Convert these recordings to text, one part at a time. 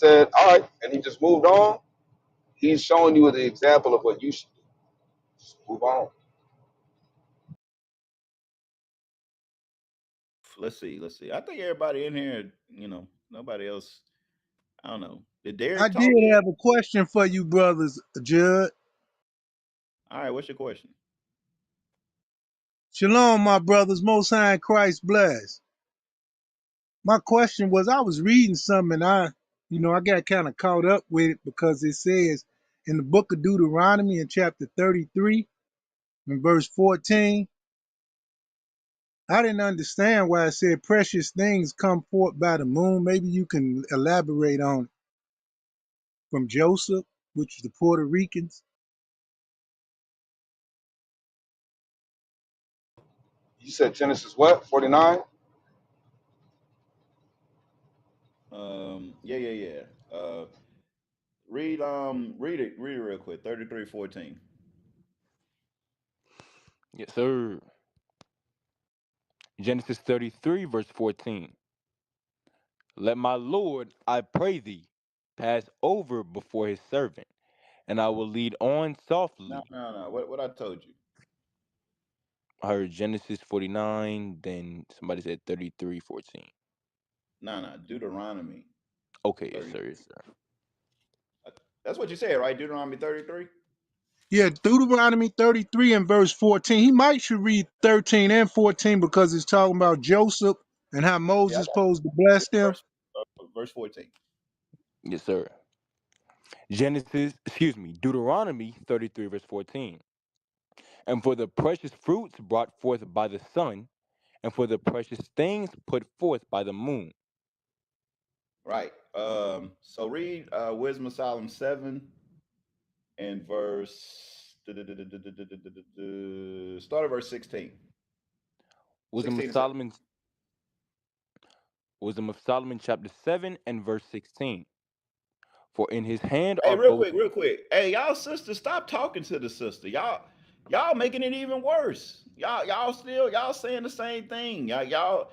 said, all right, and he just moved on, he's showing you the example of what you should do. Just move on. Let's see. Let's see. I think everybody in here, nobody else. I don't know. Did I Derek did talk yet? have a question for you, brothers, Judd. All right. What's your question? Shalom, my brothers. Most High in Christ bless. My question was, I was reading something and I got kind of caught up with it because it says in the book of Deuteronomy in chapter 33 in verse 14, I didn't understand why it said precious things come forth by the moon. Maybe you can elaborate on it. From Joseph, which is the Puerto Ricans. You said Genesis what? 49? Yeah, yeah, yeah. Read it real quick. 33:14. Yes, sir. Genesis 33, verse 14. Let my Lord, I pray thee, pass over before his servant, and I will lead on No, softly. no, no. What I told you. I heard Genesis 49, then somebody said 33:14. No, no. Deuteronomy Okay, yes, sir, 33. yes, sir. That's what you said, right? Deuteronomy 33. Yeah, Deuteronomy 33 and verse 14. He might should read 13 and 14 because it's talking about Joseph and how Yeah, I Moses got supposed to read bless them. verse 14. Yes, sir. Deuteronomy 33, verse 14. And for the precious fruits brought forth by the sun, and for the precious things put forth by the moon. Right. So read Wisdom of Solomon 7 and verse start at verse 16. Wisdom of 16 and 17. Solomon, Wisdom of Solomon, chapter 7 and verse 16. For in his hand Hey, are real both. quick, real quick. Hey, y'all sisters, stop talking to the sister. Y'all making it even worse. Y'all saying the same thing. Y'all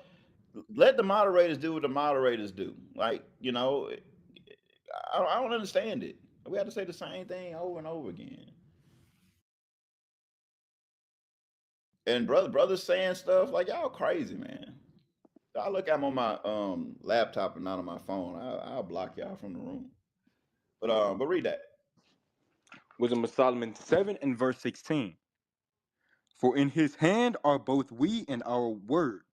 let the moderators do what the moderators do. Like, I don't understand it. We have to say the same thing over and over again. And brothers saying stuff like y'all crazy, man. I look at them on my laptop and not on my phone. I'll block y'all from the room. But read that. Wisdom of Solomon 7 and verse 16. For in his hand are both we and our words,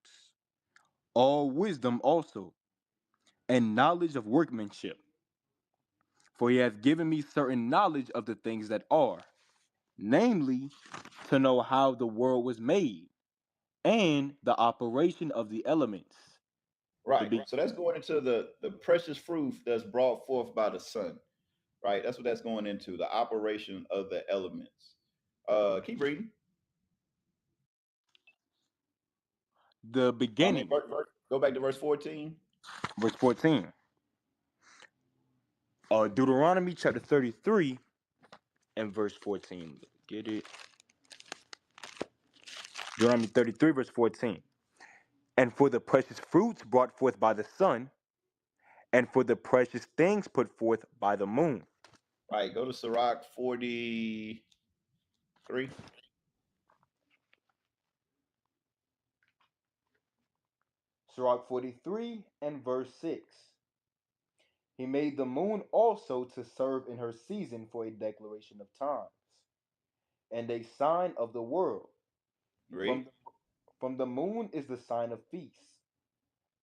all wisdom also, and knowledge of workmanship. For he hath given me certain knowledge of the things that are, namely, to know how the world was made, and the operation of the elements. The Right. be- So that's going into the precious fruit that's brought forth by the sun. Right. That's what that's going into, the operation of the elements. Keep reading. the I mean, beginning, go back to verse 14. verse 14. Deuteronomy chapter 33 and verse 14. Get it? Deuteronomy 33, verse 14. And for the precious fruits brought forth by the sun, and for the precious things put forth by the moon. Right. Go to Sirach 43. Sirach 43 and verse 6. He made the moon also to serve in her season for a declaration of times, and a sign of the world. From Read. the, from the moon is the sign of feast,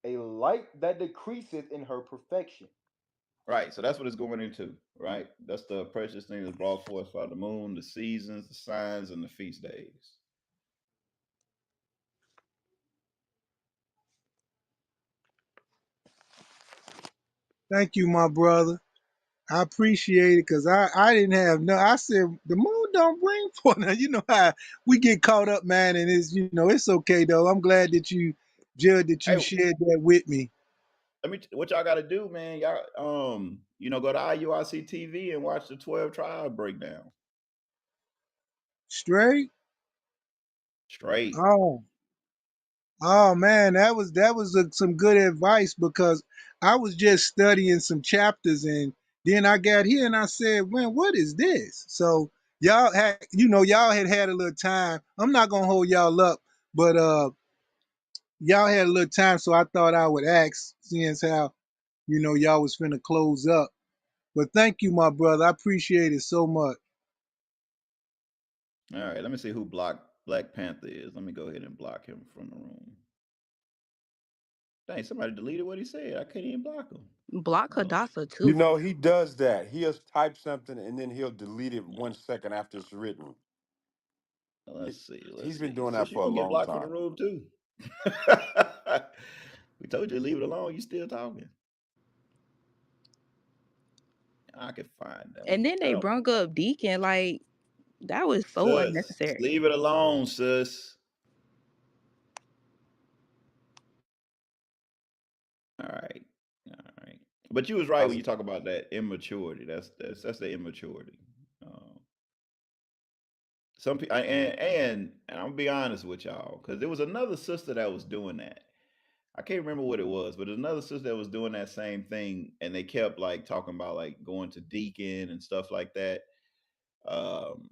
a light that decreaseth in her perfection. Right. So that's what it's going into. Right. That's the precious thing that's brought forth by the moon, the seasons, the signs, and the feast days. Thank you, my brother. I appreciate it because I didn't have no. I said the moon don't bring forth. Now you know how we get caught up, man, and it's okay though. I'm glad that you, Judd, that you Hey, shared that with me. what y'all got to do, man. Y'all, go to IURC TV and watch the 12 trial breakdown. Straight. Straight. Oh, Oh man, that was some good advice because I was just studying some chapters and then I got here and I said, man, what is this? So y'all had, y'all had a little time. I'm not gonna hold y'all up, but y'all had a little time, so I thought I would ask, seeing as how y'all was finna close up. But thank you, my brother. I appreciate it so much. All right, let me see who blocked Black Panther is. Let me go ahead and block him from the room. Dang, somebody deleted what he said. I couldn't even block him. Block Hold on. Hadassah You too. know, he does that. He'll type something and then he'll delete it 1 second after it's written. Let's He, see. Let's he's been see. doing that Sis, you for a gonna get long blocked from the time. room too. We told you to leave it alone. You still talking. I could find them. And then I they don't. brung up Deacon, like that was so Sis, unnecessary. leave it alone, sis. All right. All right. But you was right when How's you talk about that immaturity. That's the immaturity. Um, some people, and I'm gonna be honest with y'all, because there was another sister that was doing that. I can't remember what it was, but there's another sister that was doing that same thing, and they kept like talking about like going to deacon and stuff like that. Um,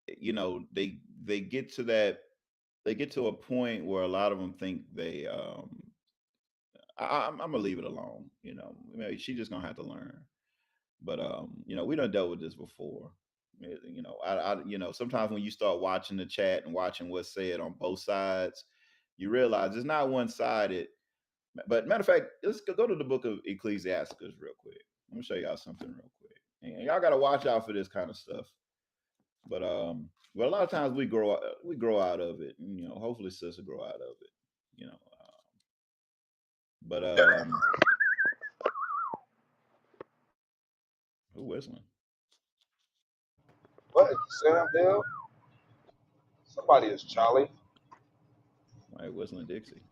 they get to that, they get to a point where a lot of them think they I'm gonna leave it alone. Maybe she's just gonna have to learn. But we done dealt with this before. Sometimes when you start watching the chat and watching what's said on both sides, you realize it's not one sided. But matter of fact, let's go to the book of Ecclesiasticus real quick. I'm gonna show y'all something real quick. And y'all gotta watch out for this kind of stuff. But a lot of times we grow out of it. And, hopefully sister grow out of it. You know. But who whistling? What? Sam Hill? Somebody is Charlie. Somebody whistling Dixie.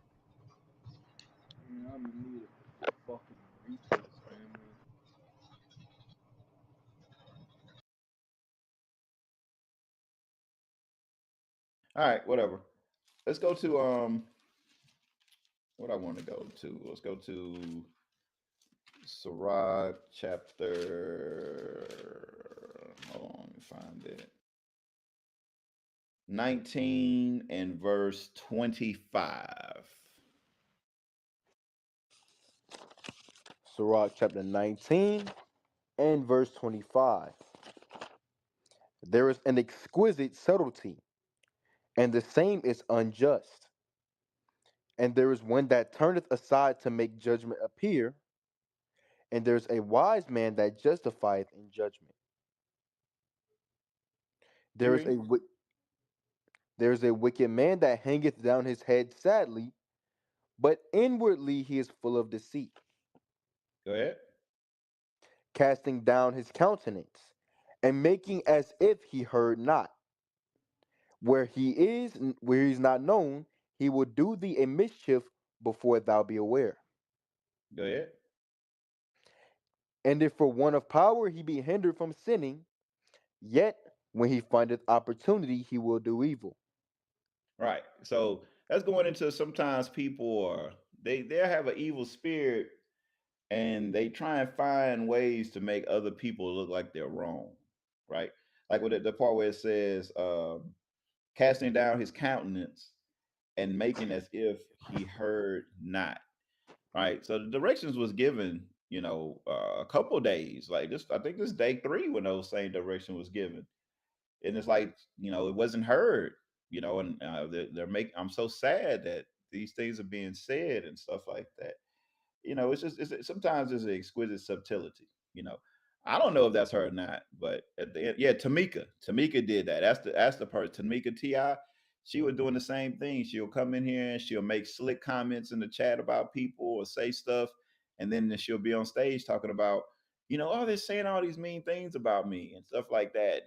Man, I'm in need of fucking retweets, man. All right, whatever. Let's go to what I want to go to. Let's go to Sirach chapter. Hold on, let me find it. 19 and verse 25. Sirach chapter 19 and verse 25. There is an exquisite subtlety, and the same is unjust. And there is one that turneth aside to make judgment appear, and there's a wise man that justifieth in judgment. Keep There is reading. a wicked man that hangeth down his head sadly, but inwardly he is full of deceit, Go ahead. casting down his countenance, and making as if he heard not. Where he's not known, he will do thee a mischief before thou be aware. Go ahead. And if for want of power he be hindered from sinning, yet when he findeth opportunity, he will do evil. Right. So that's going into sometimes people are they have an evil spirit and they try and find ways to make other people look like they're wrong. Right. Like with the part where it says, casting down his countenance and making as if he heard not. Right. So the directions was given, a couple days. Like this, I think this day 3 when those same direction was given, and it's like it wasn't heard. And they're making. I'm so sad that these things are being said and stuff like that. It's just sometimes there's an exquisite subtlety. I don't know if that's her or not, but at the end, yeah, Tamika did that. That's the person. Tamika Ti, she was doing the same thing. She'll come in here and she'll make slick comments in the chat about people or say stuff, and then she'll be on stage talking about, oh, they're saying all these mean things about me and stuff like that,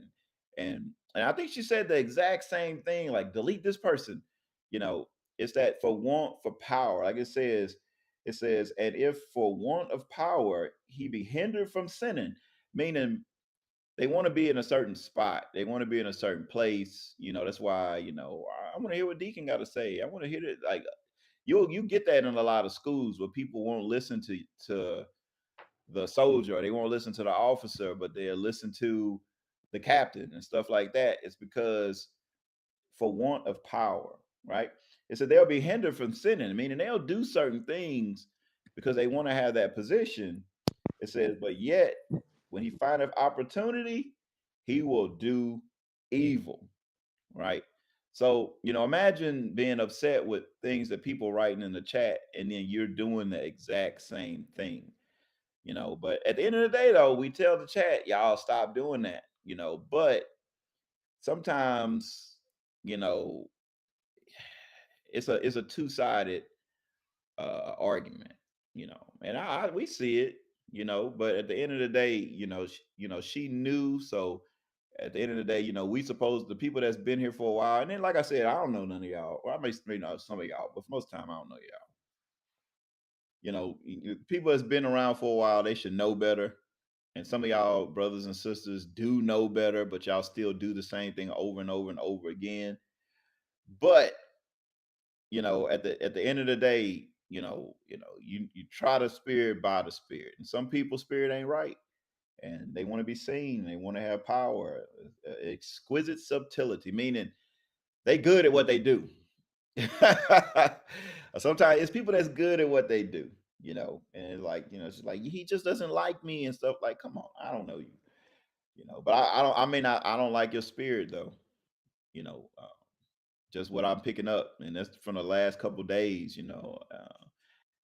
and I think she said the exact same thing, like delete this person. You know, it's that for want for power, like it says, and if for want of power he be hindered from sinning, meaning they want to be in a certain spot. They want to be in a certain place. That's why, I want to hear what Deacon got to say. I want to hear it. Like you get that in a lot of schools where people won't listen to the soldier, or they won't listen to the officer, but they'll listen to the captain and stuff like that. It's because for want of power, right? It said they'll be hindered from sinning, meaning they'll do certain things because they want to have that position. It says, but yet when he findeth opportunity, he will do evil, right? So, imagine being upset with things that people writing in the chat, and then you're doing the exact same thing. But at the end of the day, though, we tell the chat, y'all stop doing that. But sometimes, you know it's a two-sided argument. And we see it. But at the end of the day, she knew. So at the end of the day, we supposed the people that's been here for a while, and then like I said, I don't know none of y'all, or I may know some of y'all, but for most of the time I don't know y'all. People that's been around for a while, they should know better. And some of y'all brothers and sisters do know better, but y'all still do the same thing over and over and over again. But at the end of the day, you try the spirit by the spirit, and some people's spirit ain't right, and they want to be seen, they want to have power, exquisite subtlety, meaning they good at what they do. Sometimes it's people that's good at what they do, and like, it's just like he just doesn't like me and stuff. Like, come on, I don't know you, but I don't. I mean, I don't like your spirit though, you know. Just what I'm picking up, and that's from the last couple days, and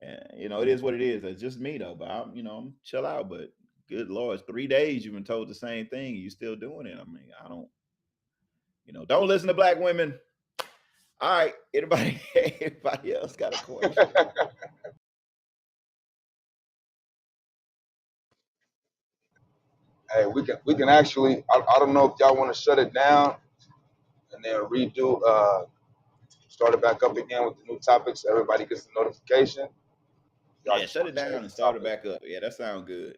it is what it is. It's just me though, but I'm chill out. But good Lord, it's 3 days you've been told the same thing, you still doing it. I mean, I don't, don't listen to black women. All right, anybody else got a question? Hey, we can actually. I don't know if y'all want to shut it down and then redo. Start it back up again with the new topics. So everybody gets the notification. Y'all Yeah, just shut want it to down change and the start it topic. back up. Yeah, that sounds good.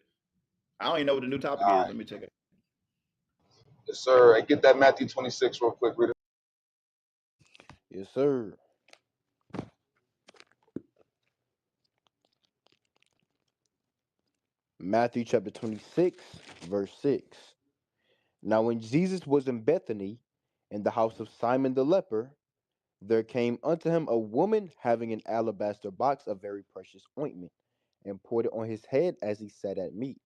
I don't even know what the new topic All is. right, Let me check it. yes sir. Hey, get that Matthew 26 real quick, reader. Yes, sir. Matthew chapter 26, verse 6. Now, when Jesus was in Bethany, in the house of Simon the leper, there came unto him a woman having an alabaster box of very precious ointment, and poured it on his head as he sat at meat.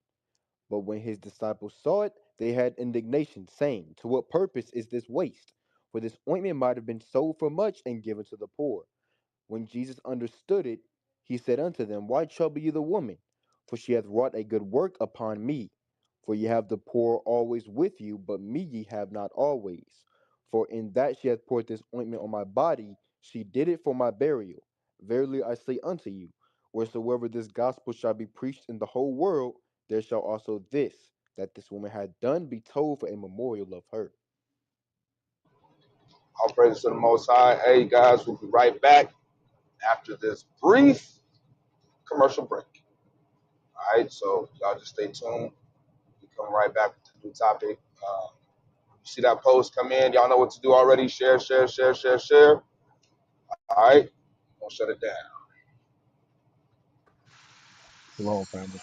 But when his disciples saw it, they had indignation, saying, to what purpose is this waste? For this ointment might have been sold for much and given to the poor. When Jesus understood it, he said unto them, why trouble you the woman? For she hath wrought a good work upon me. For ye have the poor always with you, but me ye have not always. For in that she hath poured this ointment on my body, she did it for my burial. Verily I say unto you, wheresoever this gospel shall be preached in the whole world, there shall also this, that this woman had done, be told for a memorial of her. All praises to the Most High. Hey guys, we'll be right back after this brief commercial break. All right, so y'all just stay tuned. We come right back with the new topic. You see that post come in? Y'all know what to do already. Share, share, share, share, share. All right, don't shut it down. Shalom, family.